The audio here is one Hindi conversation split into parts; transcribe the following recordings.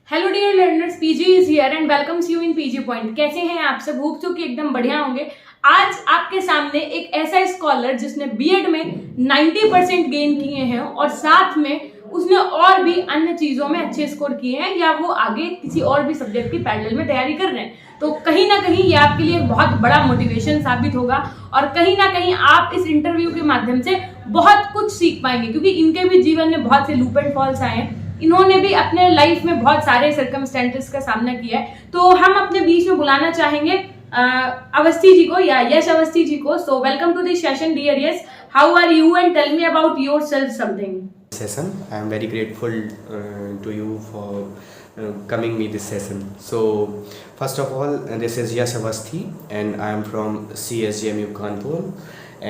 Hello dear learners, PG is here and welcomes you in PG point. कैसे हैं आप सब? होप सो कि एकदम बढ़िया होंगे। आज आपके सामने एक ऐसा स्कॉलर जिसने बीएड में 90% गेन किए हैं और साथ में उसने और भी अन्य चीजों में अच्छे स्कोर किए हैं या वो आगे किसी और भी सब्जेक्ट की पैरेलल में तैयारी कर रहे हैं, तो कहीं ना कहीं ये आपके लिए बहुत बड़ा मोटिवेशन साबित होगा और कहीं ना कहीं आप इस इंटरव्यू के माध्यम से बहुत कुछ सीख पाएंगे, क्योंकि इनके भी जीवन में बहुत से लूप एंड फॉल्स आए हैं। इन्होंने भी अपने लाइफ में बहुत सारे सर्कमस्टेंसेस का सामना किया है। तो हम अपने बीच में बुलाना चाहेंगे अवस्थी जी को या यश अवस्थी जी को। So welcome to this session dear Yash, how are you and tell me about yourself something. Session. I am very grateful to you for coming me this session. So first of all, this is Yash Avasthi and I am from CSJMU Kanpur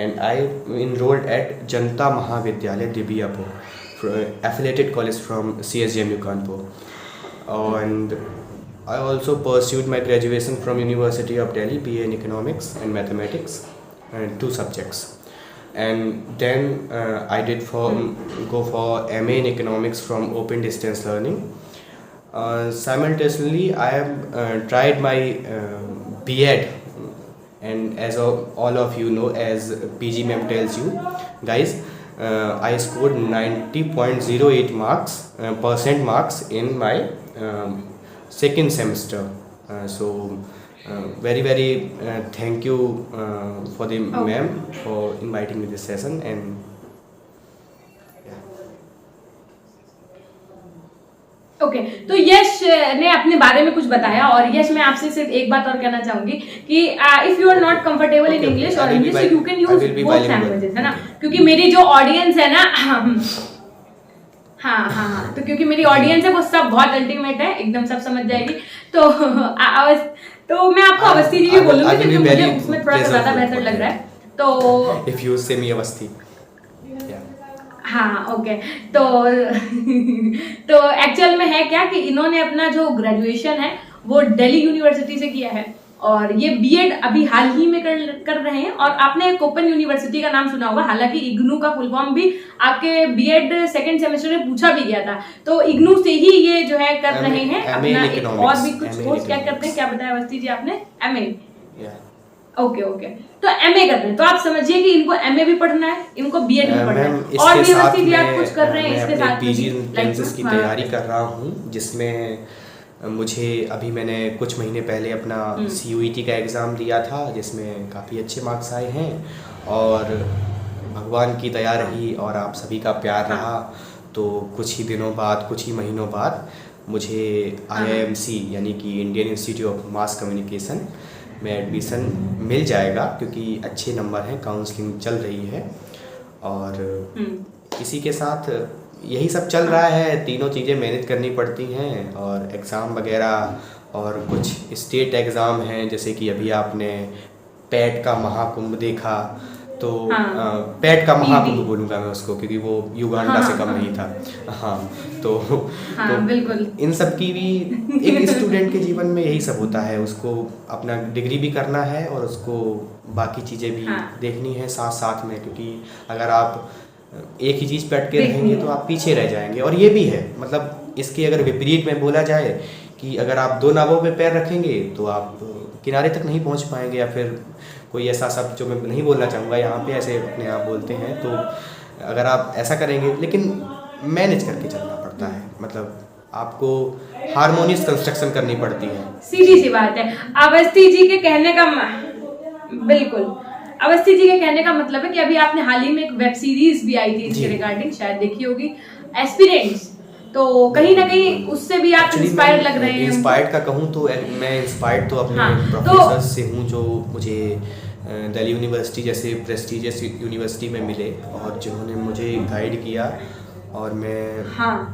and I enrolled at Janta Mahavidyalaya Dibyapur, affiliated college from CSJMU Kanpur, and I also pursued my graduation from University of Delhi, BA in Economics and Mathematics, two subjects. And then I did go for MA in Economics from Open Distance Learning. Simultaneously, I have tried my B.Ed, and as all of you know, as PG ma'am tells you guys, I scored 90.08 percent marks in my second semester. Very thank you for the ma'am for inviting me this session and okay तो यश ने अपने बारे में कुछ बताया और यश मैं आपसे सिर्फ एक बात और कहना चाहूंगी कि if you are not comfortable in English और English you can use both languages, है ना, क्योंकि मेरी जो ऑडियंस है ना हाँ, तो क्योंकि मेरी ऑडियंस है वो सब बहुत अल्टीमेट है, एकदम सब समझ जाएगी। तो मैं आपको अवस्थी जी भी बोलूंगी क्योंकि मुझे उसमें थोड़ा सा ज्यादा बेहतर लग रहा है। तो if you say me Awasthi, हाँ ओके तो एक्चुअल में है क्या कि इन्होंने अपना जो ग्रेजुएशन है वो दिल्ली यूनिवर्सिटी से किया है और ये बीएड अभी हाल ही में कर रहे हैं। और आपने एक ओपन यूनिवर्सिटी का नाम सुना होगा, हालांकि इग्नू का फुल फॉर्म भी आपके बीएड सेकंड सेमेस्टर में पूछा भी गया था, तो इग्नू से ही ये जो है कर रहे हैं अपना एक और भी कुछ कोर्स। क्या करते हैं, क्या बताया अवस्थी जी आपने? एमए। ओके तो एमए कर रहे हैं, तो आप समझिए कि इनको एमए भी पढ़ना है, इनको बीएड भी पढ़ना है और भी अवस्थी जी आप कुछ कर रहे हैं इसके साथ। पीजी एंट्रेंस की तैयारी कर रहा हूँ, जिसमें मुझे अभी मैंने कुछ महीने पहले अपना CUET का एग्ज़ाम दिया था, जिसमें काफ़ी अच्छे मार्क्स आए हैं और भगवान की दया रही और आप सभी का प्यार रहा, तो कुछ ही दिनों बाद, कुछ ही महीनों बाद मुझे IIMC यानी कि Indian institute of mass communication में एडमिशन मिल जाएगा, क्योंकि अच्छे नंबर हैं, काउंसलिंग चल रही है और इसी के साथ यही सब चल रहा है। तीनों चीज़ें मैनेज करनी पड़ती हैं और एग्ज़ाम वगैरह और कुछ स्टेट एग्ज़ाम हैं, जैसे कि अभी आपने पैट का महाकुंभ देखा, तो पैट का महाकुंभ बोलूँगा मैं उसको, क्योंकि वो युगांडा से कम नहीं था। तो बिल्कुल इन सब की भी एक स्टूडेंट के जीवन में यही सब होता है, उसको अपना डिग्री भी करना है और उसको बाकी चीज़ें भी देखनी है साथ साथ में, क्योंकि अगर आप एक ही चीज़ पे अटके रहेंगे तो आप पीछे रह जाएंगे। और ये भी है, मतलब इसके अगर विपरीत में बोला जाए कि अगर आप दो नावों पे पैर रखेंगे तो आप किनारे तक नहीं पहुंच पाएंगे, या फिर कोई ऐसा शब्द जो मैं नहीं बोलना चाहूँगा यहाँ पे, ऐसे अपने आप बोलते हैं, तो अगर आप ऐसा करेंगे, लेकिन मैनेज करके चलना पड़ता है, मतलब आपको हारमोनियस कंस्ट्रक्शन करनी पड़ती है। सीधी सी बात है। अवस्थी जी के कहने का बिल्कुल अवस्थी जी के कहने का मतलब है कि अभी आपने हाल ही में एक वेब सीरीज भी आई थी इसके रिगार्डिंग, शायद देखी होगी, एस्पिरेंट्स, तो कहीं ना कहीं उससे भी आप इंस्पायर्ड लग रहे हैं। इंस्पायर्ड का कहूँ तो मैं इंस्पायर्ड तो अपने प्रोफेसर से हूँ, जो मुझे दिल्ली यूनिवर्सिटी जैसे प्रेस्टिजियस यूनिवर्सिटी में मिले और जिन्होंने मुझे गाइड किया, और मैं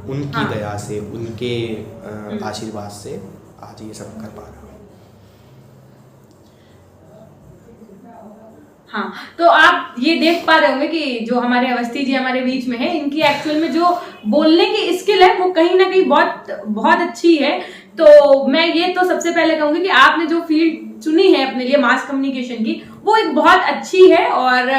उनकी दया से, उनके आशीर्वाद से आज ये सब कर पा रहा हूँ। हाँ, तो आप ये देख पा रहे होंगे कि जो हमारे अवस्थी जी हमारे बीच में है, इनकी एक्चुअल में जो बोलने की स्किल है वो कहीं ना कहीं बहुत अच्छी है। तो मैं ये तो सबसे पहले कहूंगी कि आपने जो फील्ड चुनी है अपने लिए मास कम्युनिकेशन की, वो एक बहुत अच्छी है और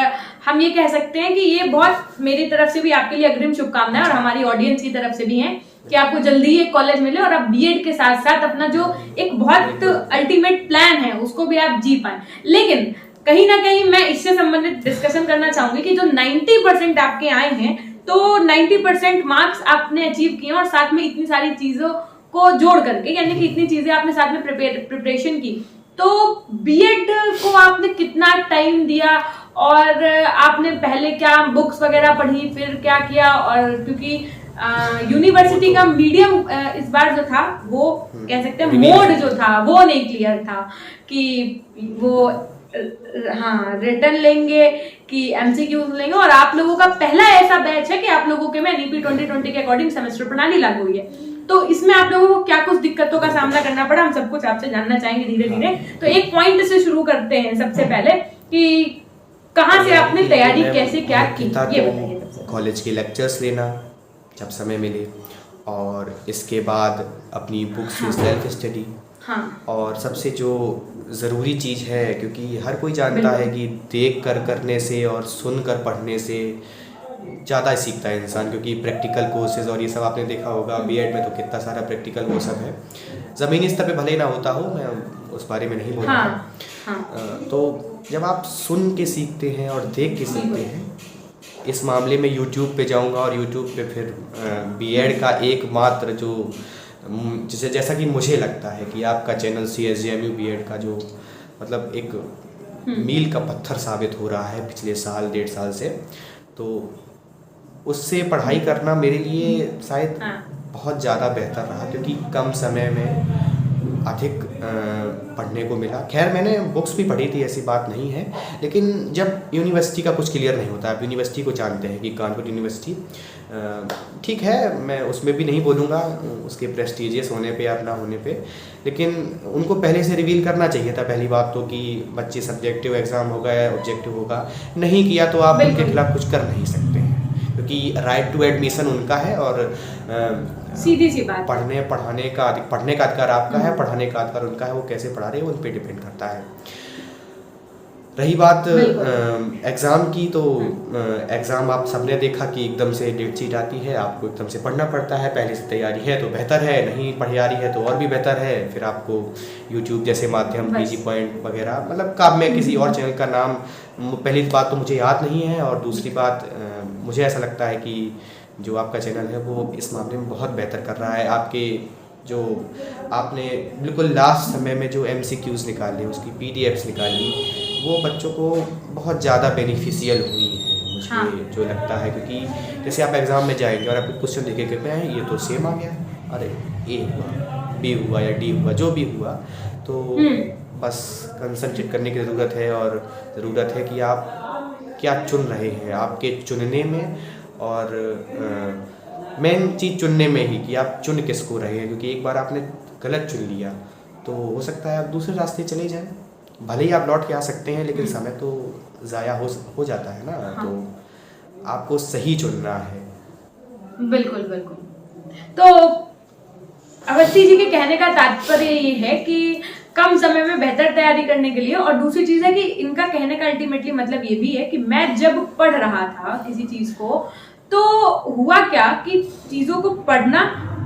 हम ये कह सकते हैं कि ये बहुत मेरी तरफ से भी आपके लिए अग्रिम शुभकामनाएं और हमारी ऑडियंस की तरफ से भी हैं कि आपको जल्दी ही एक कॉलेज मिले और आप बीएड के साथ साथ अपना जो एक बहुत अल्टीमेट प्लान है उसको भी आप जी पाए। लेकिन कहीं ना कहीं मैं इससे संबंधित डिस्कशन करना चाहूंगी कि जो 90% आपके आए हैं, तो 90% मार्क्स आपने अचीव किए और साथ में इतनी सारी चीजों को जोड़ करके, यानी कि इतनी चीजें आपने साथ में प्रिपरेशन की, तो बीएड को आपने कितना टाइम दिया और आपने पहले क्या बुक्स वगैरह पढ़ी, फिर क्या किया? और क्योंकि यूनिवर्सिटी का मीडियम इस बार जो था वो कह सकते हैं मोड जो था वो नहीं क्लियर था कि वो हाँ रिटर्न लेंगे कि एमसीक्यूज लेंगे। और आप लोगों का पहला ऐसा बैच है कि आप लोगों के में एनईपी 2020 के अकॉर्डिंग सेमेस्टर प्रणाली लागू हुई है, तो इसमें आप लोगों को क्या कुछ दिक्कतों का सामना करना पड़ा, हम सब कुछ आपसे जानना चाहेंगे धीरे धीरे। तो एक पॉइंट से शुरू करते हैं सबसे पहले कि कहाँ से आपने तैयारी कैसे क्या की, ये बताइए। कॉलेज के लेक्चर्स लेना जब समय मिले, और इसके बाद अपनी बुक्स से सेल्फ स्टडी। हाँ। और सबसे जो ज़रूरी चीज़ है, क्योंकि हर कोई जानता है कि देख कर करने से और सुन कर पढ़ने से ज़्यादा सीखता है इंसान, क्योंकि प्रैक्टिकल कोर्सेज और ये सब आपने देखा होगा बीएड में, तो कितना सारा प्रैक्टिकल वो सब है। ज़मीनी स्तर पे भले ही ना होता हो, मैं उस बारे में नहीं बोल रहा। हाँ। तो जब आप सुन के सीखते हैं और देख के सीखते हैं, इस मामले में यूट्यूब पे जाऊंगा और यूट्यूब पे फिर बीएड का एकमात्र जो जैसा कि मुझे लगता है कि आपका चैनल CSJMU बीएड का जो मतलब एक मील का पत्थर साबित हो रहा है पिछले साल 1.5 साल से, तो उससे पढ़ाई करना मेरे लिए शायद बहुत ज़्यादा बेहतर रहा, क्योंकि कम समय में अधिक पढ़ने को मिला। खैर मैंने बुक्स भी पढ़ी थी, ऐसी बात नहीं है, लेकिन जब यूनिवर्सिटी का कुछ क्लियर नहीं होता, आप यूनिवर्सिटी को जानते हैं कि कानपुर यूनिवर्सिटी ठीक है, मैं उसमें भी नहीं बोलूँगा उसके प्रेस्टीजियस होने पे या ना होने पे, लेकिन उनको पहले से रिवील करना चाहिए था पहली बात तो, कि बच्चे सब्जेक्टिव एग्ज़ाम होगा या ऑब्जेक्टिव होगा, नहीं किया तो आप उनके खिलाफ कुछ कर नहीं सकते हैं, क्योंकि राइट टू एडमिशन उनका है और सीधी सी बात, पढ़ने का अधिकार आपका है, पढ़ाने का अधिकार उनका है, वो कैसे पढ़ा रहे हैं उन पे डिपेंड करता है। रही बात एग्ज़ाम की, तो एग्ज़ाम आप सबने देखा कि एकदम से डेट शीट आती है, आपको एकदम से पढ़ना पड़ता है, पहले से तैयारी है तो बेहतर है, नहीं पढ़ी आ रही है तो और भी बेहतर है, फिर आपको यूट्यूब जैसे माध्यम PG पॉइंट वगैरह, मतलब का मैं किसी और चैनल का नाम पहली बात तो मुझे याद नहीं है, और दूसरी बात मुझे ऐसा लगता है कि जो आपका चैनल है वो इस मामले में बहुत बेहतर कर रहा है। आपके जो आपने बिल्कुल लास्ट समय में जो MCQs निकाले, उसकी PDFs निकाली, वो बच्चों को बहुत ज़्यादा बेनिफिशियल हुई है मुझे जो लगता है, क्योंकि जैसे आप एग्ज़ाम में जाएंगे और आपको क्वेश्चन देखे कहते हैं ये तो सेम आ गया, अरे A हुआ, B हुआ या D हुआ, जो भी हुआ, तो बस कंसंट्रेट करने की ज़रूरत है, और ज़रूरत है कि आप क्या चुन रहे हैं, आपके चुनने में और मेन चीज़ चुनने में ही कि आप चुन किसको रहे हैं, क्योंकि एक बार आपने गलत चुन लिया तो हो सकता है आप दूसरे रास्ते चले जाएं, भले ही आप लौट के आ सकते हैं, लेकिन समय तो ज़ाया हो जाता है ना। हाँ। तो आपको सही चुनना है। बिल्कुल बिल्कुल। तो अवस्थी जी के कहने का तात्पर्य ये है कि कम समय में बेहतर तैयारी करने के लिए, और दूसरी चीज़ है कि इनका कहने का अल्टीमेटली मतलब ये भी है कि मैं जब पढ़ रहा था किसी चीज़ को, तो हुआ क्या कि चीज़ों को पढ़ना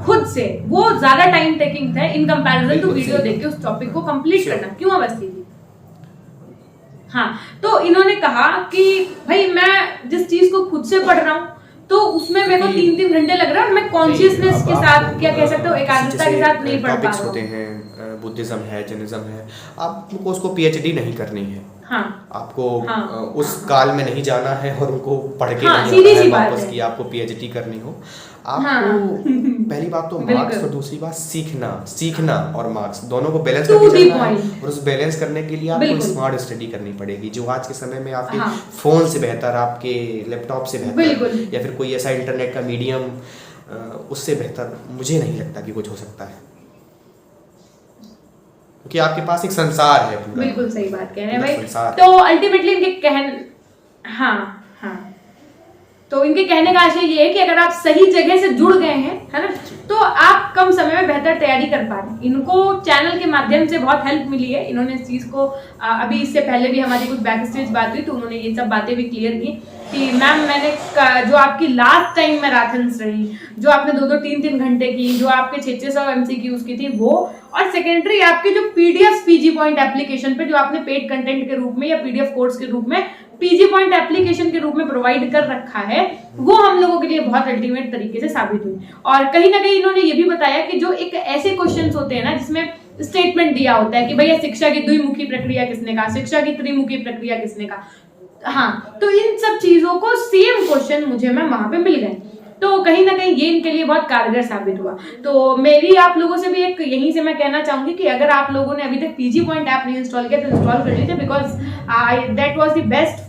खुद से वो ज़्यादा टाइम टेकिंग था इन कंपैरिजन टू वीडियो देख के उस टॉपिक को कंप्लीट करना। क्यों अवस्थी जी? हाँ, तो इन्होंने कहा कि भाई मैं जिस चीज़ को खुद से पढ़ रहा हूँ तो उसमें मेरे को 3-3 घंटे लग रहा है, और मैं कॉन्शियसनेस के साथ, क्या कह सकते हो, एकाग्रता के साथ नहीं पढ़ पा रहा हूँ। बुद्धिज्म है, जैनिज्म है, आपको उसको PhD नहीं करनी है। हाँ। आपको उस काल में नहीं जाना है और उनको पढ़ के नहीं है वापस कि आपको PhD करनी हो। आपको पहली बात तो मार्क्स, और दूसरी बात सीखना और मार्क्स दोनों को बैलेंस करके चलना है, और उस बैलेंस करने के लिए आपको स्मार्ट स्टडी करनी पड़ेगी, जो आज के समय में आपके फ़ोन से बेहतर, आपके लैपटॉप से बेहतर, या फिर कोई ऐसा इंटरनेट का मीडियम उससे बेहतर मुझे नहीं लगता कि कुछ हो सकता है, क्योंकि आपके पास एक संसार है पूरा। बिल्कुल सही बात कह रहे हैं भाई। तो अल्टीमेटली इनके तो इनके कहने का आशय ये है कि अगर आप सही जगह से जुड़ गए हैं, है ना, तो आप कम समय में बेहतर तैयारी तैयारी कर पा रहे हैं। इनको चैनल के माध्यम से बहुत हेल्प मिली है। इन्होंने इस चीज़ को अभी इससे पहले भी हमारी कुछ बैक स्टेज बात हुई तो उन्होंने ये सब बातें भी क्लियर की कि मैम मैंने जो आपकी लास्ट टाइम मैराथन्स रही, जो आपने 2-2 3-3 घंटे की, जो आपके 600 MCQs की थी वो, और सेकेंडरी आपके जो PDF PG पॉइंट एप्लीकेशन पे जो आपने पेड कंटेंट के रूप में या PDF कोर्स के रूप में PG पॉइंट एप्लीकेशन के रूप में प्रोवाइड कर रखा है, वो हम लोगों के लिए बहुत अल्टीमेट तरीके से साबित हुई। और कहीं ना कहीं इन्होंने ये भी बताया कि जो एक ऐसे क्वेश्चंस होते हैं ना जिसमें स्टेटमेंट दिया होता है कि भैया शिक्षा की द्विमुखी प्रक्रिया किसने कहा, शिक्षा की त्रिमुखी प्रक्रिया किसने कहा, हाँ, तो इन सब चीजों को सेम क्वेश्चन मुझे मैम वहां पे मिल गए, तो कहीं ना कहीं ये इनके लिए बहुत कारगर साबित हुआ। तो मेरी आप लोगों से भी एक यहीं से मैं कहना चाहूंगी कि अगर आप लोगों ने अभी तक PG पॉइंट ऐप नहीं इंस्टॉल किया तो इंस्टॉल कर लीजिए, because that was the best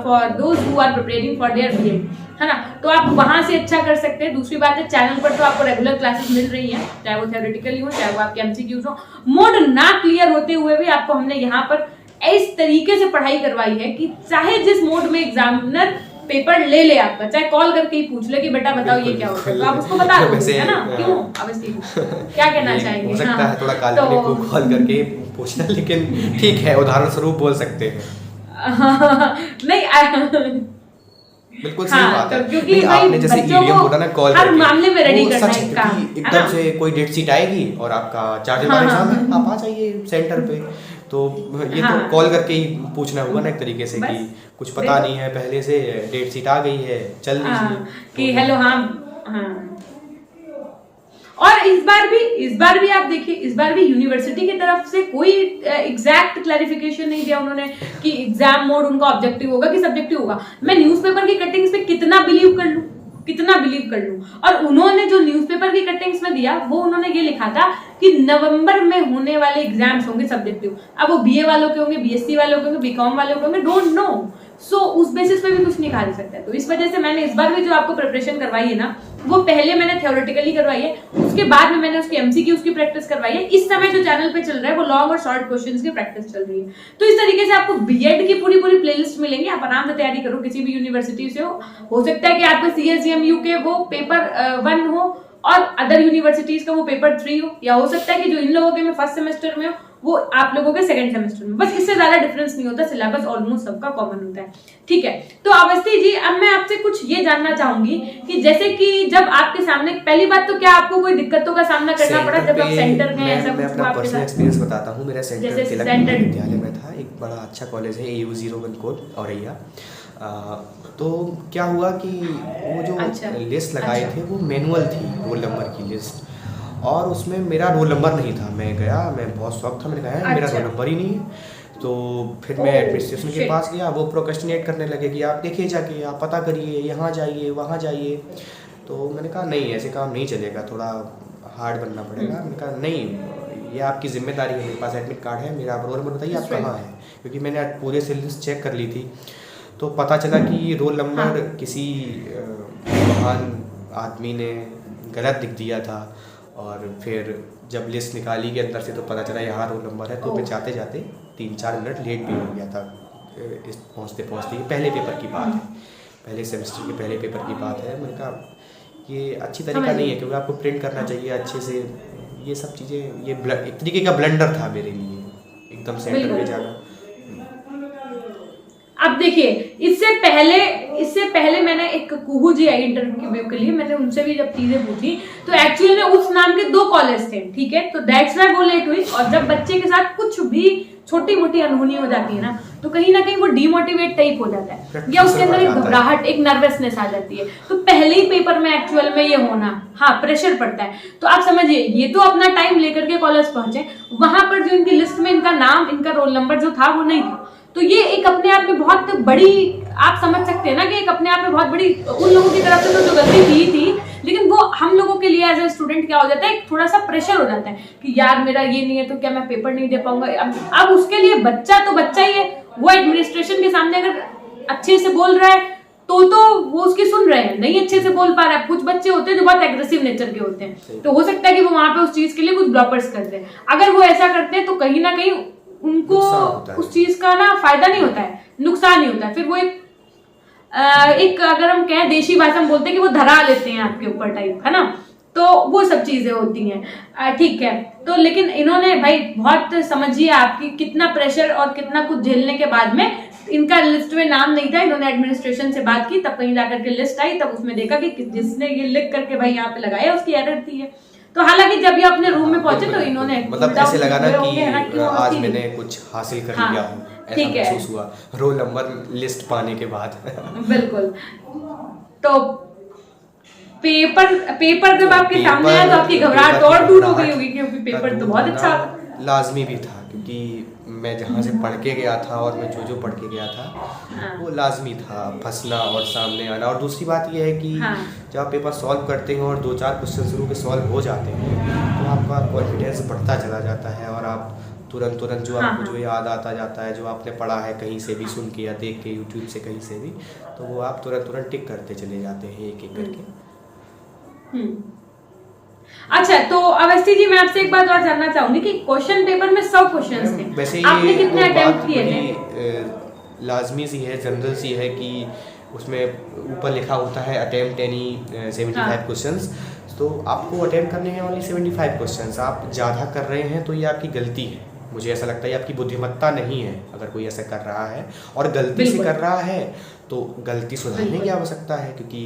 for those who are preparing for their BEd, है ना। तो आप वहां से अच्छा कर सकते हैं। दूसरी बात है, चैनल पर तो आपको रेगुलर क्लासेस मिल रही हैं, चाहे वो थ्योरेटिकली हो चाहे वो आपके MCQs हो। मोड ना क्लियर होते हुए भी आपको हमने यहाँ पर इस तरीके से पढ़ाई करवाई है कि चाहे जिस मोड में एग्जामिनर पेपर ले ले आपका, चाहे कॉल करके ही पूछ ले कि बेटा बताओ ये क्या होता है, तो आप उसको बता दोगे, है ना। क्यों अवस्थी क्या कहना चाहेंगे? हो सकता है थोड़ा काल्पनिक को कॉल करके पूछना, लेकिन ठीक है, उदाहरण स्वरूप बोल सकते हैं। नहीं बिल्कुल सही बात है। क्योंकि आपने जैसे ईडीएम बोला ना, कॉल हर मामले में रेडी करना है काम, एकदम से कोई डेट शीट आएगी और आपका 4 दिन बाद एग्जाम है, आप आ जाइए सेंटर पे, तो ये तो कॉल करके ही पूछना होगा ना एक तरीके से कि कुछ पता नहीं है पहले से, डेट शीट आ गई है, चल दीजिए कि हेलो। हाँ और इस बार भी आप देखिए, इस बार भी यूनिवर्सिटी की तरफ से कोई एग्जैक्ट क्लैरिफिकेशन नहीं दिया उन्होंने कि एग्जाम मोड उनका ऑब्जेक्टिव होगा कि सब्जेक्टिव होगा। मैं न्यूज़पेपर की कटिंग्स पे कितना बिलीव कर लूं, और उन्होंने जो न्यूज़पेपर की कटिंग्स में दिया वो उन्होंने ये लिखा था कि नवंबर में होने वाले एग्जाम्स होंगे सब्जेक्टिव। अब वो BA वालों के होंगे, BSc वालों के होंगे, BCom वालों के होंगे, डोंट नो। सो उस बेसिस पे भी कुछ नहीं कहा जा सकता है। तो इस वजह से मैंने इस बार भी जो आपको प्रिपरेशन करवाई है ना, वो पहले मैंने थ्योरेटिकली करवाई है, उसके बाद में मैंने उसकी MCQs की प्रैक्टिस करवाई है। इस समय जो चैनल पे चल रहा है वो लॉन्ग और शॉर्ट क्वेश्चंस की प्रैक्टिस चल रही है। तो इस तरीके से आपको BEd की पूरी प्लेलिस्ट मिलेंगी। आप आराम से तैयारी करो, किसी भी यूनिवर्सिटी से हो सकता है कि आपका CSGMU के वो पेपर 1 हो और अदर यूनिवर्सिटीज का वो पेपर 3 हो, या हो सकता है कि जो इन लोगों के में फर्स्ट सेमेस्टर में हो वो आप लोगों के सेकंड सेमेस्टर में। बस इससे ज्यादा डिफरेंस नहीं होता, सिलेबस ऑलमोस्ट सबका कॉमन होता है, ठीक है। तो अवस्थी जी, अब मैं आपसे कुछ ये जानना चाहूंगी कि जैसे कि जब आपके सामने, पहली बात तो क्या आपको कोई दिक्कतों का सामना करना पड़ा जब आप सेंटर में ऐसा कुछ अपना पर्सनल एक्सपीरियंस बताता हूँ। मेरा सेंटर तिलक विद्यालय में था, एक बड़ा अच्छा कॉलेज है AU 01 कोड औरैया। तो क्या हुआ कि वो जो लिस्ट लगाए थे वो मैनुअल थी, रोल नंबर की लिस्ट, और उसमें मेरा रोल नंबर नहीं था। मैं गया, मैं बहुत शौक था, मैंने कहा मेरा रोल नंबर ही नहीं है। तो फिर मैं एडमिनिस्ट्रेशन के पास गया, वो प्रोक्रेस्टिनेट करने लगे कि आप देखिए जाके, आप पता करिए, यहाँ जाइए वहाँ जाइए। तो मैंने कहा नहीं, ऐसे काम नहीं चलेगा, थोड़ा हार्ड बनना पड़ेगा। मैंने कहा नहीं, ये आपकी जिम्मेदारी है, मेरे पास एडमिट कार्ड है, मेरा रोल नंबर बताइए आप कहाँ है, क्योंकि मैंने पूरे से लिस्ट चेक कर ली थी। तो पता चला कि रोल नंबर किसी महान आदमी ने गलत लिख दिया था, और फिर जब लिस्ट निकाली के अंदर से तो पता चला यहाँ रोल नंबर है। तो मैं जाते जाते 3-4 मिनट लेट भी हो गया था इस पहुँचते ये पहले पेपर की बात है, पहले सेमेस्टर के पहले पेपर की बात है। मैंने कहा ये अच्छी तरीका नहीं है, क्योंकि आपको प्रिंट करना चाहिए अच्छे से, ये सब चीज़ें, ये एक तरीके का ब्लंडर था मेरे लिए, एकदम सेंटर पे जाना। अब देखिए, इससे पहले मैंने एक कुहू जी आई इंटरव्यू के लिए, मैंने उनसे भी जब चीजें पूछी तो एक्चुअली में उस नाम के 2 कॉलेज थे, ठीक है। तो दैट्स व्हाई वो लेट हुई। और जब बच्चे के साथ कुछ भी छोटी मोटी अनहोनी हो जाती है ना, तो कहीं ना कहीं वो डीमोटिवेट टाइप हो जाता है, या उसके अंदर एक घबराहट, एक नर्वसनेस आ जाती है। तो पहले ही पेपर में एक्चुअल में ये होना, हाँ, प्रेशर पड़ता है। तो आप समझिए, ये तो अपना टाइम लेकर के कॉलेज पहुंचे, वहां पर जो इनकी लिस्ट में इनका नाम, इनका रोल नंबर जो था वो नहीं था। तो ये एक अपने आप में बहुत बड़ी, आप समझ सकते हैं ना कि एक अपने आप में बहुत बड़ी उन लोगों की तरफ से तो जो गलती थी, लेकिन वो हम लोगों के लिए एज ए स्टूडेंट क्या हो जाता है, थोड़ा सा प्रेशर हो जाता है कि यार मेरा ये नहीं है तो क्या मैं पेपर नहीं दे पाऊंगा। अब उसके लिए बच्चा तो बच्चा ही है, वो एडमिनिस्ट्रेशन के सामने अगर अच्छे से बोल रहा है तो वो उसकी सुन रहे हैं, नहीं अच्छे से बोल पा रहा है। कुछ बच्चे होते हैं जो बहुत एग्रेसिव नेचर के होते हैं, तो हो सकता है कि वो वहां पे उस चीज के लिए कुछ ब्लॉपर्स करते हैं। अगर वो ऐसा करते हैं तो कहीं ना कहीं उनको उस चीज का ना फायदा नहीं होता है, नुकसान ही होता है। फिर वो एक अगर हम कहें देशी भाषा में बोलते हैं कि वो धरा लेते हैं आपके ऊपर टाइप, है ना। तो वो सब चीजें होती हैं। ठीक है, तो लेकिन इन्होंने भाई बहुत समझिए आपकी कितना प्रेशर और कितना कुछ झेलने के बाद में इनका लिस्ट में नाम नहीं था, इन्होंने एडमिनिस्ट्रेशन से बात की, तब कहीं जाकर के लिस्ट आई, तब उसमें देखा कि जिसने ये लिख करके भाई यहाँ पे लगाया उसकी एरर थी है। तो हालांकि जब ये अपने रूम में पहुंचे तो इन्होंने मतलब ऐसे लगा ना कि आज मैंने कुछ हासिल कर लिया हूँ, ऐसा महसूस हुआ रोल नंबर लिस्ट पाने के बाद। बिल्कुल। तो पेपर जब आपके सामने आया तो आपकी घबराहट और दूर हो गई होगी, क्योंकि पेपर तो बहुत अच्छा था। लाजमी भी था, क्योंकि मैं जहाँ से पढ़ के गया था और मैं जो पढ़ के गया था वो लाजमी था फंसना और सामने आना। और दूसरी बात ये है कि जब आप पेपर सॉल्व करते हैं और 2-4 क्वेश्चन शुरू के सॉल्व हो जाते हैं तो आपका कॉन्फिडेंस बढ़ता चला जाता है और आप तुरंत जो आपको जो याद आता जाता है, जो आपने पढ़ा है कहीं से भी सुन के या देख के यूट्यूब से कहीं से भी, तो वो आप तुरंत टिक करते चले जाते हैं एक एक करके। अच्छा, तो अवस्थी जी मैं आपसे एक बात और जानना चाहूंगी कि क्वेश्चन पेपर में 100 क्वेश्चंस थे, वैसे आपने कितने तो अटेम्प्ट किए थे? लाजमी सी है, जनरल सी है कि उसमें ऊपर लिखा होता है अटेम्प्ट एनी 75 क्वेश्चंस, तो आपको अटेम्प्ट करने हैं ओनली 75 क्वेश्चंस। आप ज़्यादा कर रहे हैं तो ये आपकी गलती है, मुझे ऐसा लगता है आपकी बुद्धिमत्ता नहीं है। अगर कोई ऐसा कर रहा है और गलती से कर रहा है तो गलती सुधारने की आवश्यकता है, क्योंकि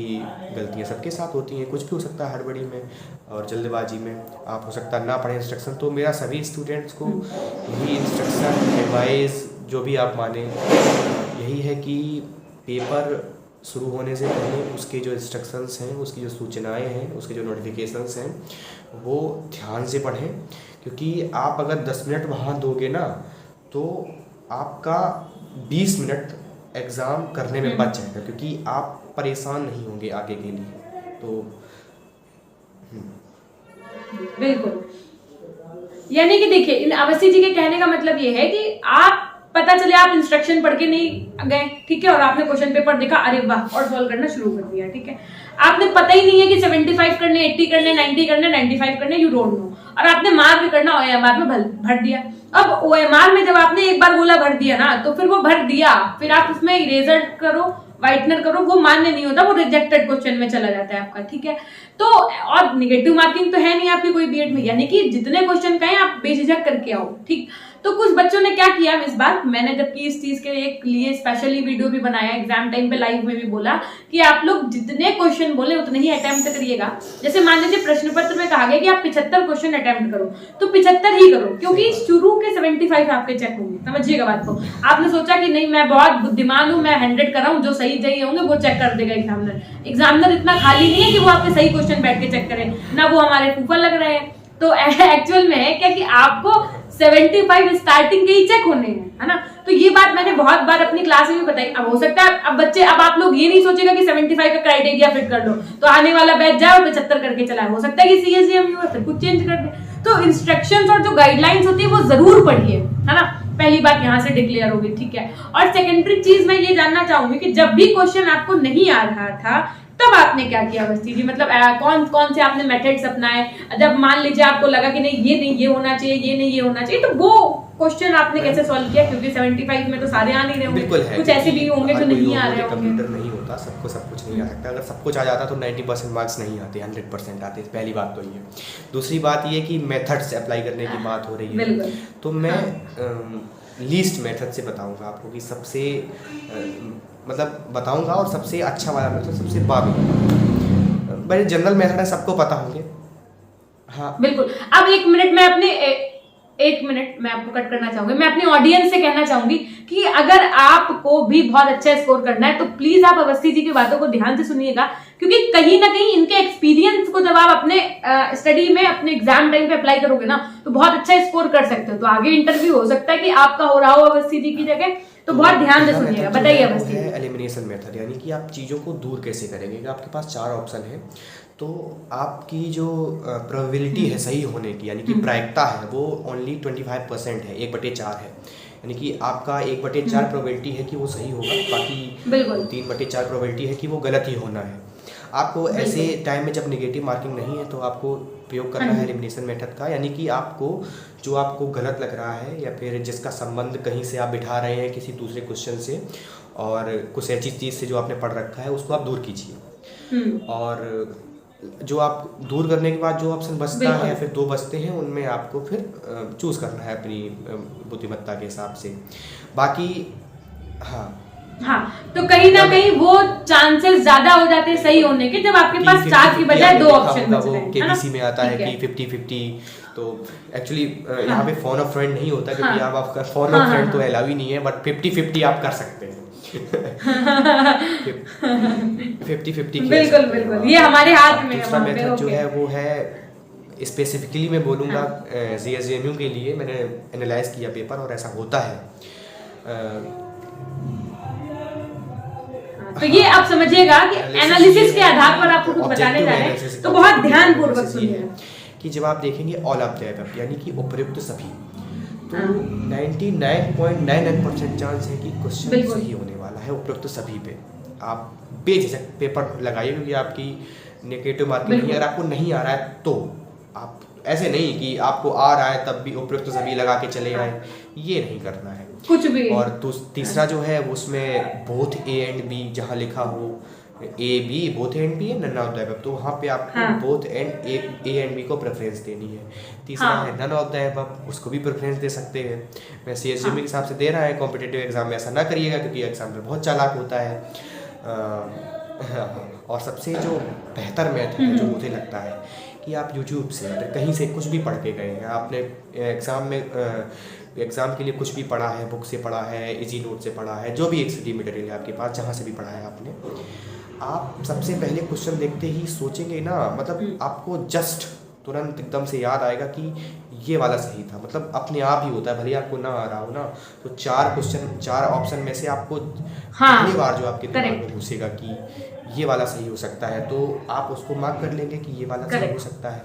गलतियां सबके साथ होती हैं, कुछ भी हो सकता है हड़बड़ी में और जल्दबाजी में, आप हो सकता है ना पढ़ें इंस्ट्रक्शन। तो मेरा सभी स्टूडेंट्स को यही इंस्ट्रक्शन एडवाइस जो भी आप माने यही है कि पेपर शुरू होने से पहले उसके जो इंस्ट्रक्शंस हैं, उसकी जो सूचनाएं हैं, उसके जो नोटिफिकेशंस हैं वो ध्यान से पढ़ें, क्योंकि आप अगर 10 मिनट वहाँ दोगे ना तो आपका 20 मिनट एग्ज़ाम करने में बच जाएगा, क्योंकि आप परेशान नहीं होंगे आगे के लिए। तो बिल्कुल, यानी कि देखिए इन अवस्थी जी के कहने का मतलब ये है कि आप पता चले आप इंस्ट्रक्शन पढ़ के नहीं गए, ठीक है, और आपने क्वेश्चन पेपर देखा, अरे वाह, और सॉल्व करना शुरू कर दिया, ठीक है, आपने पता ही नहीं है कि 75 करने, 80 करने, 90 करने, 95 करने, यू डोंट नो, और आपने मार्क करना OMR में भर दिया। अब OMR में जब आपने एक बार गोला भर दिया ना तो फिर वो भर दिया, फिर आप उसमें इरेजर करो, व्हाइटनर करो, वो मान्य नहीं होता, वो रिजेक्टेड क्वेश्चन में चला जाता है आपका, ठीक है। तो और निगेटिव मार्किंग तो है नहीं आपकी कोई बीएड में, यानी कि जितने क्वेश्चन कहें आप बेझिझक करके आओ, ठीक। तो कुछ बच्चों ने क्या किया इस बार, मैंने जबकि इस चीज के लिए स्पेशली वीडियो भी बनाया, एग्जाम टाइम पे लाइव में भी बोला कि आप लोग जितने क्वेश्चन बोले उतने ही अटेम्प्ट करिएगा। जैसे मान लीजिए प्रश्न पत्र में कहा गया कि आप 75 क्वेश्चन अटेम्प्ट करो, तो 75 ही करो, क्योंकि शुरू के 75 आपके चेक होंगे, समझिएगा बात को। आपने सोचा कि नहीं मैं बहुत बुद्धिमान हूं, मैं 100 कर रहा हूं, जो सही होंगे वो चेक कर देगा एग्जामिनर इतना खाली नहीं है कि वो आपके सही क्वेश्चन बैठ के चेक करें, ना वो हमारे फूफा लग रहे हैं। तो एक्चुअल में है क्या कि आपको 75 स्टार्टिंग के ही चेक होने हैं, है ना। तो ये बात मैंने बहुत बार अपनी क्लास में भी बताई। अब हो सकता है अब बच्चे, अब आप लोग ये नहीं सोचेगा कि 75 का क्राइटेरिया फिट कर लो तो आने वाला बैच जाए और 75 करके चलाए, हो सकता है कि CSGMU है फिर कुछ चेंज कर दे। तो इंस्ट्रक्शंस और जो गाइडलाइंस होती है वो जरूर पढ़िए, है ना, पहली बात यहाँ से डिक्लेयर होगी, ठीक है। और सेकेंडरी चीज मैं ये जानना चाहूंगी कि जब भी क्वेश्चन आपको नहीं आ रहा था तब आपने क्या किया अवस्थी जी, मतलब कौन से आपने मेथड्स अपनाए, जब मान लीजिए आपको लगा कि नहीं ये होना चाहिए, ये नहीं ये होना चाहिए, तो वो क्वेश्चन आपने कैसे सॉल्व किया, क्योंकि 75 में तो सारे आ नहीं रहे होंगे, कुछ ऐसे भी होंगे जो नहीं आ रहे होंगे। कंप्यूटर नहीं होता, सबको सब कुछ नहीं आ सकता। अगर सब कुछ आ जाता तो 90% मार्क्स नहीं आते, 100% आते, पहली बात तो ये। दूसरी बात ये कि मेथड्स अप्लाई करने की बात हो रही है, तो मैं लीस्ट मेथड से बताऊंगा आपको कि सबसे मतलब बताऊंगा, और सबसे अच्छा वाला मेथड, सबसे बड़े जनरल मेथड है, सबको पता होंगे। हाँ बिल्कुल। अब एक मिनट मैं आपको कट करना चाहूंगी, मैं अपनी ऑडियंस से कहना चाहूंगी कि अगर आपको भी बहुत अच्छा स्कोर करना है तो प्लीज आप अवस्थी जी की बातों को ध्यान से सुनिएगा, क्योंकि कहीं ना कहीं इनके एक्सपीरियंस को जब आप अपने स्टडी में अपने एग्जाम टाइम पे अप्लाई करोगे ना तो बहुत अच्छा स्कोर कर सकते हो। तो आगे इंटरव्यू हो सकता है कि आपका हो रहा हो अवस्थी जी की जगह, तो बहुत ध्यान से सुनिएगा। बताइए अवस्थी। एलिमिनेशन मेथड, यानी कि आप चीज़ों को दूर कैसे करेंगे। आपके पास 4 ऑप्शन है, तो आपकी जो प्रोबेबिलिटी है सही होने की, यानी कि प्रायिकता है, वो ओनली 25% है, 1/4 है। यानी कि आपका 1/4 प्रोबेबिलिटी है कि वो सही होगा, बाकी 3/4 प्रोबेबिलिटी है कि वो गलत ही होना है। आपको ऐसे टाइम में जब नेगेटिव मार्किंग नहीं है तो आपको प्रयोग करना है एलिमिनेशन मेथड का, यानी कि आपको जो आपको गलत लग रहा है या फिर जिसका संबंध कहीं से आप बिठा रहे हैं किसी दूसरे क्वेश्चन से और कुछ ऐसी चीज़ से जो आपने पढ़ रखा है, उसको आप दूर कीजिए। और जो आप दूर करने के बाद जो ऑप्शन बचता बिल्कुल। है या फिर 2 बचते हैं, उनमें आपको फिर चूज़ करना है अपनी बुद्धिमत्ता के हिसाब से। बाकी हाँ, हाँ, तो कहीं ना कहीं वो चांसेस ज्यादा हो जाते हैं सही होने के जब आपके पास 4 की बजाय 2 ऑप्शन बच रहे हैं, है ना? केबीसी में आता है ठीक कि 50-50, तो एक्चुअली हाँ। यहाँ पे फोन ऑफ फ्रेंड नहीं होता, क्योंकि हाँ। आप आपका फोन ऑफ फ्रेंड तो अलाउ ही नहीं है, बट 50-50 आप कर सकते हैं। 50-50 बिल्कुल बिल्कुल, ये हमारे हाथ में है। दूसरा वहाँ पे, मेथड जो ओके। है वो है स्पेसिफिकली मैं बोलूँगा CSJMU के लिए। मैंने एनालाइज किया पेपर और ऐसा होता है। तो ये आप समझिएगा कि एनालिसिस के आधार पर आपको कुछ बताने जा रहे हैं, तो बहुत ध्यान पूर्वक सुनिए कि जब आप देखेंगे ऑल ऑफ द अबव यानी कि उपयुक्त सभी, तो 99.99% चांस है कि क्वेश्चन बिल्कुल। सही होने वाला है उपयुक्त सभी पे। आप बेझिझक पेपर लगाइए, क्योंकि आपकी नेगेटिव मार्किंग नहीं, अगर आपको नहीं आ रहा है तो आप ऐसे नहीं कि आपको आ रहा है तब भी उपयुक्त सभी लगा के चले आए, ये नहीं करना है कुछ भी। और तीसरा जो है उसमें बोथ ए एंड बी जहाँ लिखा हो A B, both A and B है नन ऑफ द अबव, तो वहाँ पे आपको हाँ। Both and A and B को प्रेफरेंस देनी है। तीसरा हाँ। है नन ऑफ द अबव, उसको भी प्रेफरेंस दे सकते हैं। मैं CSJMU के हिसाब से दे रहा है, कॉम्पिटिटिव एग्जाम में ऐसा ना करिएगा, क्योंकि एग्जाम में बहुत चालाक होता है। और सबसे जो बेहतर मेथड है जो मुझे लगता है कि आप यूट्यूब से अगर कहीं से कुछ भी पढ़ के गए हैं, आपने एग्ज़ाम के लिए कुछ भी पढ़ा है, बुक से पढ़ा है, इजी नोट से पढ़ा है, जो भी एक स्टडी मटेरियल है आपके पास, जहाँ से भी पढ़ा है आपने, आप सबसे पहले क्वेश्चन देखते ही सोचेंगे ना, मतलब आपको जस्ट तुरंत एकदम से याद आएगा कि ये वाला सही था। मतलब अपने आप ही होता है, भले ही आपको ना आ रहा हो ना, तो 4 ऑप्शन में से आपको पहली बार जो आपके दिमाग में घुसेगा कि ये वाला सही हो सकता है, तो आप उसको मार्क कर लेंगे कि ये वाला सही हो सकता है।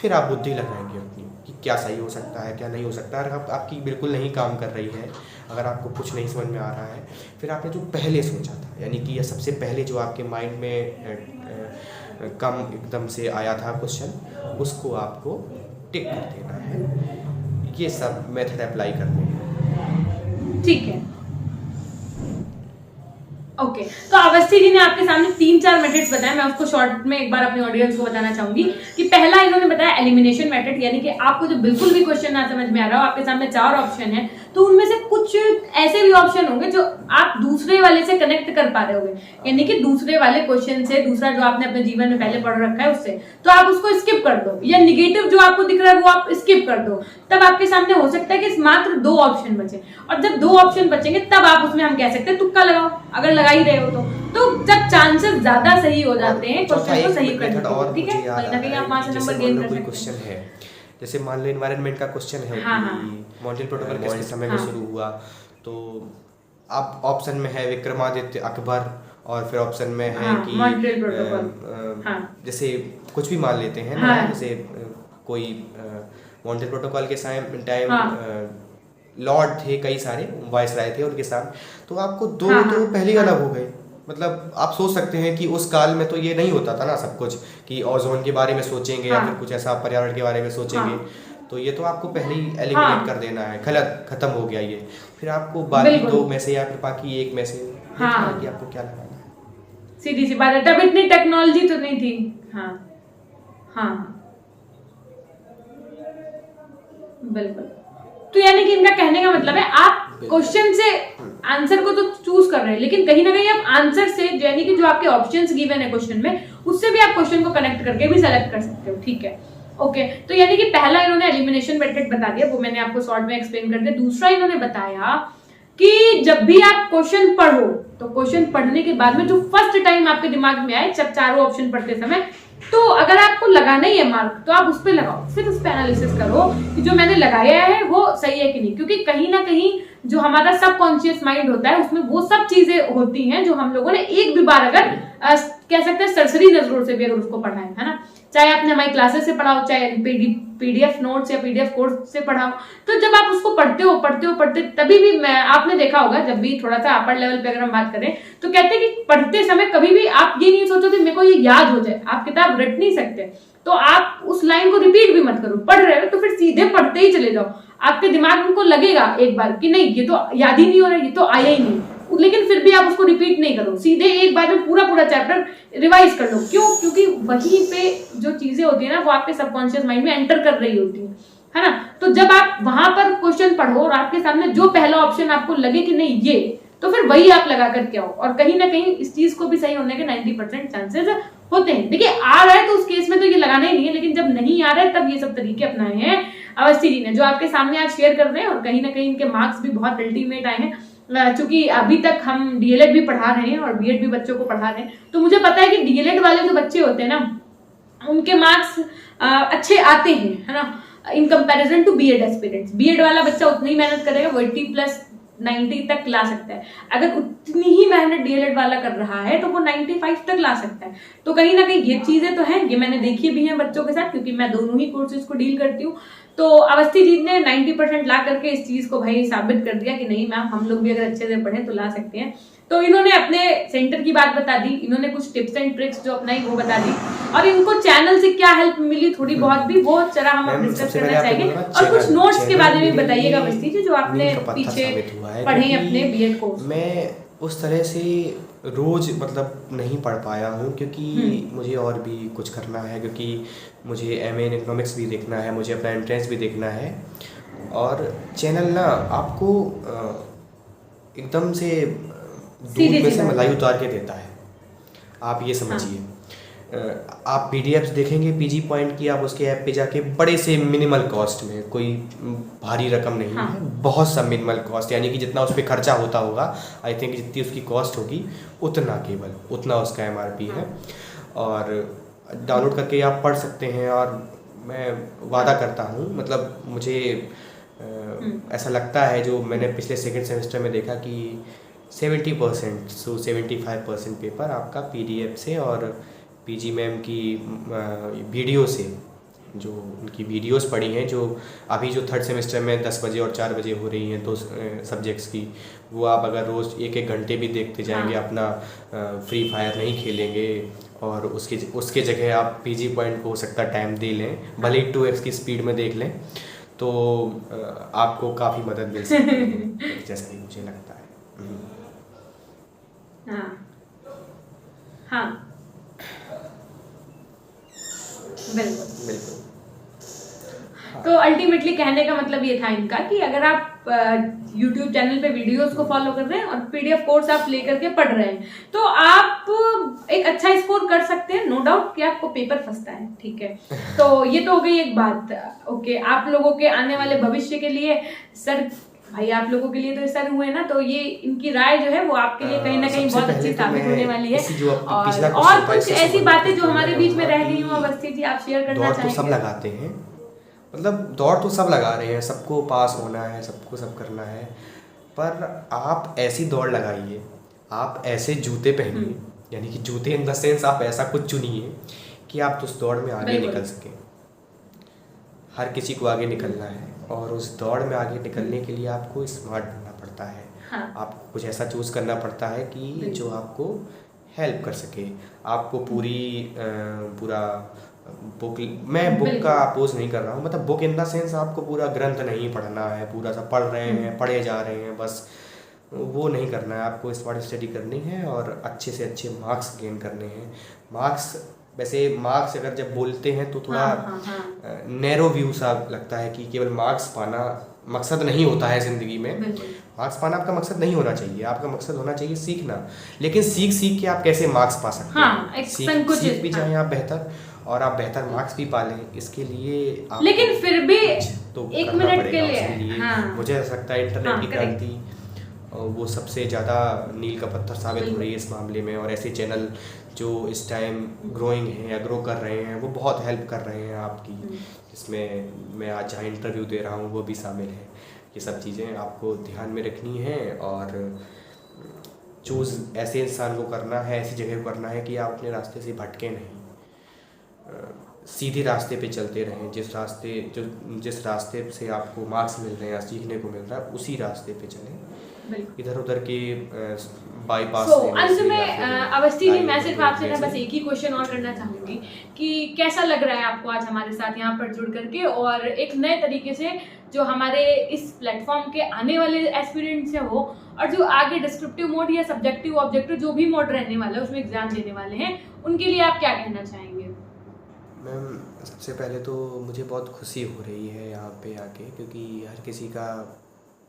फिर आप बुद्धि लगाएंगे अपनी कि क्या सही हो सकता है, क्या नहीं हो सकता है। अगर आपकी बिल्कुल नहीं काम कर रही है, अगर आपको कुछ नहीं समझ में आ रहा है, फिर आपने जो पहले सोचा था, यानी कि यह सबसे पहले जो आपके माइंड में कम एकदम से आया था क्वेश्चन, उसको आपको टिक कर देना है। ये सब मेथड अप्लाई करने हैं। ठीक है, ओके। तो अवस्थी जी ने आपके सामने 3-4 मेथड्स बताए, मैं उसको शॉर्ट में एक बार अपने ऑडियंस को बताना चाहूंगी कि पहला इन्होंने बताया एलिमिनेशन मेथड, यानी कि आपको जो बिल्कुल भी क्वेश्चन ना समझ में आ रहा हो, आपके सामने 4 ऑप्शन है, तो उनमें से कुछ ऐसे भी ऑप्शन होंगे जो आप दूसरे वाले से कनेक्ट कर पा रहे होंगे, यानी कि दूसरे वाले क्वेश्चन से, दूसरा जो आपने अपने जीवन में पहले पढ़ रखा है उससे, तो आप उसको स्किप कर दो, या निगेटिव जो आपको दिख रहा है वो आप स्किप कर दो। तब आपके सामने हो सकता है कि मात्र 2 ऑप्शन बचे, और जब 2 ऑप्शन बचेंगे तब आप उसमें, हम कह सकते हैं, तुक्का लगाओ, अगर लगा ही रहे हो तो जब चांसेस ज्यादा सही हो जाते हैं क्वेश्चन को सही करने के, ठीक है, कहीं ना कहीं आप वहां से नंबर गेन कर सकते हैं। क्वेश्चन है, जैसे मान लो एनवायरनमेंट का क्वेश्चन है कि मॉन्ट्रियल प्रोटोकॉल किस समय में शुरू हुआ, तो आप ऑप्शन में है विक्रमादित्य अकबर, और फिर ऑप्शन में है कि मॉन्ट्रियल प्रोटोकॉल, जैसे कुछ भी मान लेते हैं ना, जैसे कोई मॉन्ट्रियल प्रोटोकॉल के टाइम लॉर्ड थे, कई सारे वायसराय थे उनके साथ, तो आपको 2 तो पहले ही अलग हो गए। मतलब आप सोच सकते हैं कि उस काल में तो ये नहीं होता था ना सब कुछ, कि ओजोन के बारे में सोचेंगे या फिर कुछ ऐसा पर्यावरण के बारे में सोचेंगे, तो ये तो आपको पहले ही एलिमिनेट कर देना है, गलत, खत्म हो गया ये। फिर आपको बाकी 2 में से या फिर बाकी 1 में से देखना है कि आपको क्या लगाना है। सीधी सी बात है, तब इतनी टेक्नोलॉजी तो नहीं थी। बिल्कुल। तो यानी कि इनका कहने का मतलब है आप क्वेश्चन से आंसर को तो चूज कर रहे हैं, लेकिन कहीं ना कहीं आप आंसर से, यानी कि जो आपके ऑप्शंस गिवन है क्वेश्चन में, उससे भी आप क्वेश्चन को कनेक्ट करके भी सेलेक्ट कर सकते हो, ठीक है, ओके। तो यानी कि पहला इन्होंने एलिमिनेशन मेथड बता दिया, वो मैंने आपको शॉर्ट में एक्सप्लेन कर दिया। दूसरा इन्होंने बताया कि जब भी आप क्वेश्चन पढ़ो, तो क्वेश्चन पढ़ने के बाद में जो फर्स्ट टाइम आपके दिमाग में आए, जब चारों ऑप्शन पढ़ते समय, तो अगर आपको लगाना ही है मार्क, तो आप उस पर लगाओ, फिर उस पर एनालिसिस करो कि जो मैंने लगाया है वो सही है कि नहीं, क्योंकि कहीं ना कहीं जो हमारा सबकॉन्शियस माइंड होता है उसमें वो सब चीजें होती हैं जो हम लोगों ने एक भी बार, अगर कह सकते हैं सरसरी नजरों से भी अगर उसको पढ़ा है ना, चाहे आपने हमारी क्लासेस से पढ़ा हो, चाहे पीडीएफ नोट्स या पीडीएफ कोर्स से पढ़ा हो, तो जब आप उसको पढ़ते तभी भी आपने देखा होगा, जब भी थोड़ा सा अपर लेवल पे अगर हम बात करें, तो कहते हैं कि पढ़ते समय कभी भी आप ये नहीं सोचो कि मेरे को ये याद हो जाए, आप किताब रट नहीं सकते, तो आप उस लाइन को रिपीट भी मत करो, पढ़ रहे हो तो फिर सीधे पढ़ते ही चले जाओ, आपके दिमाग को लगेगा एक बार कि नहीं ये तो याद ही नहीं हो रहा, ये तो आया ही नहीं, लेकिन फिर भी आप उसको रिपीट नहीं करो, सीधे एक बार में पूरा चैप्टर रिवाइज कर लो। क्यों? क्योंकि वहीं पे जो चीजें होती है ना वो आपके सबकॉन्शियस माइंड में एंटर कर रही होती है ना। तो जब आप वहां पर क्वेश्चन पढ़ो और आपके सामने जो पहला ऑप्शन आपको लगे कि नहीं ये, तो फिर वही आप लगा करके आओ। और कहीं ना कहीं इस चीज को भी सही होने के 90% चांसेस होते हैं। देखिए आ रहा है तो उस केस में तो ये लगाना ही नहीं है, लेकिन जब नहीं आ रहा है तब ये सब तरीके अपनाए हैं अवस्थी जी ने, जो आपके सामने आज शेयर कर रहे हैं। और कहीं ना कहीं इनके मार्क्स भी बहुत अल्टीमेट आए हैं। चूंकि अभी तक हम डीएलएड भी पढ़ा रहे हैं और बीएड भी बच्चों को पढ़ा रहे हैं, तो मुझे पता है कि डीएलएड वाले जो बच्चे होते हैं ना उनके मार्क्स अच्छे आते हैं, है ना, in comparison to BEd aspirants. BEd वाला बच्चा उतनी ही मेहनत करेगा, वो 80+90 तक ला सकता है। अगर उतनी ही मेहनत डीएलएड वाला कर रहा है तो वो 95 तक ला सकता है। तो कहीं ना कहीं ये चीजें तो हैं, ये मैंने देखी भी हैं बच्चों के साथ, क्योंकि मैं दोनों ही कोर्सेज को डील करती हूँ। तो अवस्थी जी ने 90% ला करके इस चीज को भाई साबित कर दिया कि नहीं मैम, हम लोग भी अगर अच्छे से पढ़ें तो ला सकते हैं। तो इन्होंने अपने सेंटर की बात बता दी, इन्होंने कुछ टिप्स एंड ट्रिक्स जो अपनाई वो बता दी, और इनको चैनल से क्या हेल्प मिली थोड़ी बहुत भी वो जरा हम डिस्कस करना चाहेंगे। और कुछ नोट्स के बारे में बताइएगा अवस्थी जी, जो आपने पीछे पढ़े अपने बीएड कोर्स। मैं उस तरह से रोज मतलब नहीं पढ़ पाया हूँ, क्योंकि मुझे और भी कुछ करना है, क्योंकि मुझे एमए इन इकोनॉमिक्स भी देखना है, मुझे अपना एंट्रेंस भी देखना है। और चैनल ना आपको एकदम से दूध में से मलाई उतार के देता है, आप ये समझिए। आप पीडीएफ्स देखेंगे पीजी पॉइंट की, आप उसके ऐप पे जाके बड़े से मिनिमल कॉस्ट में, कोई भारी रकम नहीं है, बहुत सा मिनिमल कॉस्ट, यानी कि जितना उस पर खर्चा होता होगा, आई थिंक जितनी उसकी कॉस्ट होगी उतना, केवल उतना उसका एमआरपी है। और डाउनलोड करके आप पढ़ सकते हैं। और मैं वादा करता हूँ, मतलब मुझे ऐसा लगता है, जो मैंने पिछले सेकेंड सेमेस्टर में देखा कि 70% से 75% पेपर आपका पीडीएफ से और पीजी मैम की वीडियो से, जो उनकी वीडियोस पड़ी हैं, जो अभी जो थर्ड सेमेस्टर में 10 बजे और 4 बजे हो रही हैं 2 सब्जेक्ट्स की, वो आप अगर रोज़ 1-1 घंटे भी देखते जाएंगे, अपना फ्री फायर नहीं खेलेंगे और उसके जगह आप पीजी पॉइंट को हो सकता है टाइम दे लें, भले ही 2x की स्पीड में देख लें, तो आपको काफ़ी मदद मिल सकती है, जैसा कि मुझे लगता है। हाँ बिल्कुल। तो अल्टीमेटली कहने का मतलब ये था इनका कि अगर आप YouTube चैनल पे वीडियोस को फॉलो कर रहे हैं और पीडीएफ कोर्स आप लेकर के पढ़ रहे हैं, तो आप एक अच्छा स्कोर कर सकते हैं, नो डाउट कि आपको पेपर फंसता है, ठीक है। तो ये तो हो गई एक बात। ओके, आप लोगों के आने वाले भविष्य के लिए सर, भाई आप लोगों के लिए तो सर हुए ना, तो ये इनकी राय जो है वो आपके लिए कहीं ना कहीं बहुत अच्छी साबित होने वाली है। और कुछ ऐसी बातें जो हमारे बीच में रह गई हो अवस्थी जी, आप शेयर करना चाहेंगे? तो सब लगाते हैं, मतलब दौड़ तो सब लगा रहे हैं, सबको पास होना है, सबको सब करना है, पर आप ऐसी दौड़ लगाइए, आप ऐसे जूते पहनिए, यानी कि जूते इन द सेंस आप ऐसा कुछ चुनिए कि आप उस दौड़ में आगे निकल सकें। हर किसी को आगे निकलना है, और उस दौड़ में आगे निकलने के लिए आपको स्मार्ट बनना पड़ता है। आपको कुछ ऐसा चूज करना पड़ता है कि जो आपको हेल्प कर सके। आपको पूरा बुक, मैं बुक का अपोज नहीं कर रहा हूँ, मतलब बुक इन द सेंस आपको पूरा ग्रंथ नहीं पढ़ना है, पूरा सा पढ़ रहे हैं, पढ़े जा रहे हैं, बस वो नहीं करना है। आपको स्मार्ट स्टडी करनी है और अच्छे से अच्छे मार्क्स गेन करने हैं। मार्क्स अगर जब बोलते हैं तो थोड़ा नैरो व्यू सा लगता है कि केवल मार्क्स पाना मकसद नहीं होता है ज़िंदगी में। मार्क्स पाना आपका मकसद नहीं होना चाहिए, आपका मकसद होना चाहिए सीखना। लेकिन सीख के आप कैसे मार्क्स पा सकते हैं, सीख भी जाएं आप बेहतर, और आप बेहतर मार्क्स भी पा लें, इसके लिए आप, लेकिन फिर भी तो एक मिनट के लिए मुझे ऐसा लगता है इंटरनेट की क्रांति वो सबसे ज़्यादा नील का पत्थर साबित हो रही है इस मामले में। और ऐसे चैनल जो इस टाइम ग्रोइंग हैं या ग्रो कर रहे हैं, वो बहुत हेल्प कर रहे हैं आपकी, जिसमें मैं आज जहाँ इंटरव्यू दे रहा हूँ वो भी शामिल है। ये सब चीज़ें आपको ध्यान में रखनी है, और चूज़ ऐसे इंसान को करना है, ऐसी जगह को करना है कि आप अपने रास्ते से भटके नहीं, सीधे रास्ते पे चलते रहें। जिस रास्ते से आपको मार्क्स मिल रहे हैं या सीखने को मिल रहा है, उसी रास्ते पे चलें। इधर उधर के bypass सो देने अंत से में या फिर अवस्थी जी time मैं को सिर्फ आपसे ना रोकने बस से। एक ही क्वेश्चन और करना चाहूंगी कि कैसा लग रहा है आपको आज हमारे साथ यहाँ पर जुड़ करके, और एक नए तरीके से जो हमारे इस प्लेटफॉर्म के आने वाले एस्पिरेंट्स हैं वो, और जो आगे डिस्क्रिप्टिव मोड या सब्जेक्टिव ऑब्जेक्टिव जो भी मोड रहने वाला है उसमें एग्जाम देने वाले हैं, उनके लिए आप क्या कहना चाहेंगे? मैम सबसे पहले तो मुझे बहुत खुशी हो रही है यहाँ पे आके, क्योंकि हर किसी का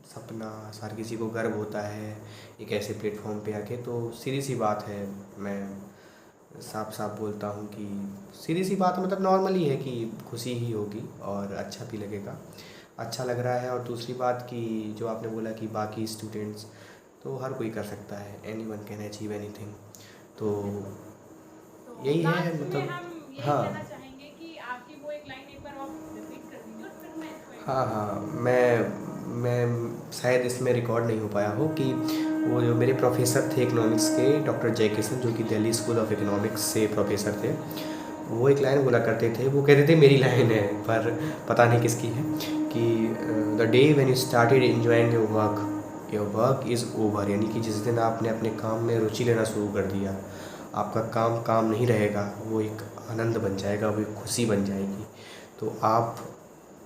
सपना, हर किसी को गर्व होता है एक ऐसे प्लेटफॉर्म पे आके। तो सीधी सी बात है, मैं साफ साफ बोलता हूँ कि सीधी सी बात मतलब नॉर्मल ही है कि खुशी ही होगी और अच्छा भी लगेगा, अच्छा लग रहा है। और दूसरी बात कि जो आपने बोला कि बाकी स्टूडेंट्स, तो हर कोई कर सकता है, एनीवन कैन अचीव एनीथिंग। तो यही है लास्ट में मतलब। हम यही हाँ कहना चाहेंगे कि आपकी वो एक लाइन एक बार और रिपीट कर दीजिए और फिर मैं इसको हाँ, मैं शायद इसमें रिकॉर्ड नहीं हो पाया हो कि वो जो मेरे प्रोफेसर थे इकोनॉमिक्स के, डॉक्टर जयकिशन, जो कि दिल्ली स्कूल ऑफ इकोनॉमिक्स से प्रोफेसर थे, वो एक लाइन बोला करते थे। वो कहते थे, मेरी लाइन है पर पता नहीं किसकी है, कि the day when you started enjoying your work is over. यानी कि जिस दिन आपने अपने काम में रुचि लेना शुरू कर दिया, आपका काम काम नहीं रहेगा, वो एक आनंद बन जाएगा, वो एक खुशी बन जाएगी। तो आप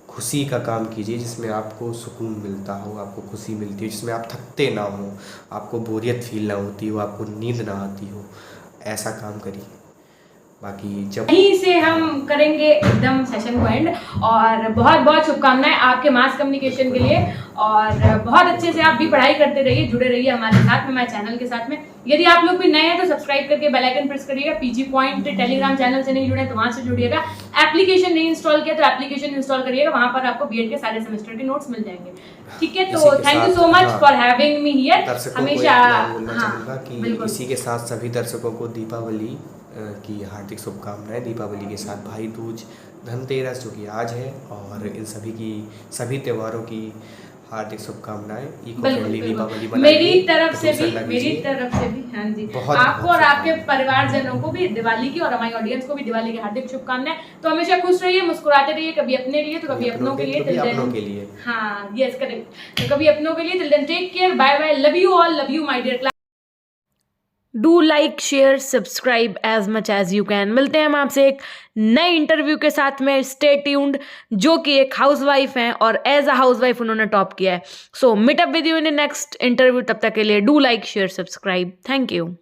खुशी का काम कीजिए जिसमें आपको सुकून मिलता हो, आपको खुशी मिलती हो, जिसमें आप थकते ना हो, आपको बोरियत फील ना होती हो, आपको नींद ना आती हो, ऐसा काम करिए। बाकी जब यहीं से हम करेंगे एकदम सेशन को एंड, और बहुत बहुत शुभकामनाएं आपके मास कम्युनिकेशन के लिए, और बहुत अच्छे से आप भी पढ़ाई करते रहिए, जुड़े रहिए हमारे साथ में, हमारे चैनल के साथ में। यदि आप लोग भी नए हैं तो सब्सक्राइब करके बेल आइकन प्रेस करिएगा। पीजी पॉइंट टेलीग्राम चैनल से नहीं जुड़े तो वहां से जुड़िएगा। एप्लीकेशन नहीं इंस्टॉल किया तो एप्लीकेशन इंस्टॉल करिएगा, वहां पर आपको बीएड के सारे सेमेस्टर के नोट्स मिल जाएंगे। ठीक है, तो thank you so much for having me here. दर्शकों को हमेशा मैं बोलना हाँ चाहूँगा कि बिल्कुल। इसी के साथ सभी दर्शकों को दीपावली की हार्दिक शुभकामनाएं। दीपावली के साथ भाई दूज, धनतेरस जो कि आज है, और इन सभी त्योहारों की हार्दिक शुभकामनाएं। इको फ्रेंडली दीपावली मनाइए, मेरी तरफ से प्रदूषण भी ना कीजिए। हाँ जी, बहुत आपको बहुत और आपके शुभकामनाएं। परिवारजनों को भी दिवाली की, और हमारी ऑडियंस को भी दिवाली की हार्दिक शुभकामनाएं। तो हमेशा खुश रहिए, मुस्कुराते रहिए, कभी अपने लिए तो कभी अपनों के लिए, कभी अपनों के लिए। हाँ यस करेक्ट, तो कभी अपनों के लिए। Till then take care, bye bye, love you all, love you my dear class. Do like share subscribe as much as you can. मिलते हैं हम आपसे एक नए इंटरव्यू के साथ में। स्टे ट्यून्ड, जो कि एक हाउसवाइफ हैं और एज अ हाउसवाइफ उन्होंने टॉप किया है। So meet up with you in the next interview. तब तक के लिए do like share subscribe. Thank you.